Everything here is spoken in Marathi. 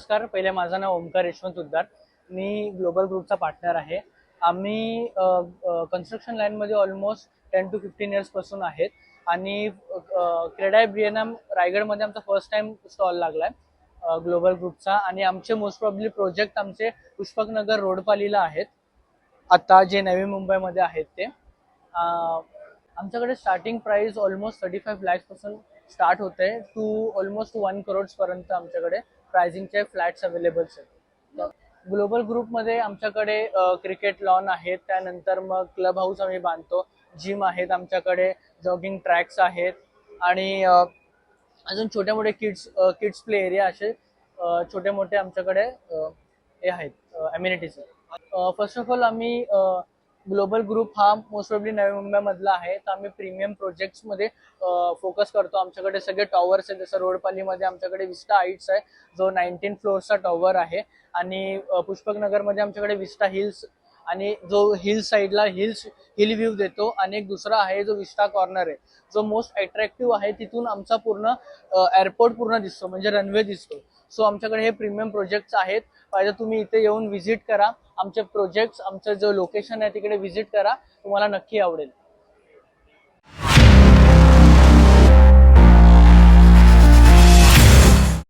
नमस्कार. पहिले माझं नाव ओमकार यशवंत उद्दार. मी ग्लोबल ग्रुपचा पार्टनर आहे. आम्ही कन्स्ट्रक्शन लाईनमध्ये ऑलमोस्ट 10 to 15 इयर्स पासून आहेत आणि क्रेडाय BNM रायगडमध्ये आमचा फर्स्ट टाइम स्टॉल लागलाय ग्लोबल ग्रुपचा. आणि आमचे मोस्ट प्रॉब्ली प्रोजेक्ट आमचे पुष्पकनगर रोडपालीला आहेत, आता जे नवी मुंबईमध्ये आहेत ते. आमच्याकडे स्टार्टिंग प्राइस ऑलमोस्ट 35 lakhs पासून स्टार्ट होते टू ऑलमोस्ट 1 crore पर्यंत आमच्याकडे प्राइसिंगचे फ्लॅट्स अवेलेबल आहेत. ग्लोबल ग्रुपमध्ये आमच्याकडे क्रिकेट लॉन आहेत, त्यानंतर मग क्लब हाऊस आम्ही बांधतो, जिम आहेत आमच्याकडे, जॉगिंग ट्रॅक्स आहेत आणि अजून छोटे मोठे किड्स प्ले एरिया असे छोटे मोठे आमच्याकडे हे आहेत अम्युनिटीज. फर्स्ट ऑफ ऑल आम्ही ग्लोबल ग्रुप हा मोस्ट प्रॉब्ली नवी मुंबईमधला आहे, तर आम्ही प्रीमियम प्रोजेक्ट्समध्ये फोकस करतो. आमच्याकडे सगळे टॉवर्स आहेत, जसं रोडपालीमध्ये आमच्याकडे विस्टा हाईट्स आहे जो 19 फ्लोअर्सचा टॉवर आहे, आणि पुष्पकनगरमध्ये आमच्याकडे विस्टा हिल्स आणि जो हिल साईडला हिल व्ह्यू देतो, आणि एक दुसरा आहे जो विस्टा कॉर्नर आहे जो मोस्ट अट्रॅक्टिव्ह आहे. तिथून आमचा पूर्ण एअरपोर्ट पूर्ण दिसतो, म्हणजे रनवे दिसतो. सो आमच्याकडे हे प्रीमियम प्रोजेक्ट्स आहेत. पाहिजे तुम्ही इथे येऊन व्हिजिट करा, आमचे प्रोजेक्ट्स, आमचं जो लोकेशन आहे तिकडे व्हिजिट करा, तुम्हाला नक्की आवडेल.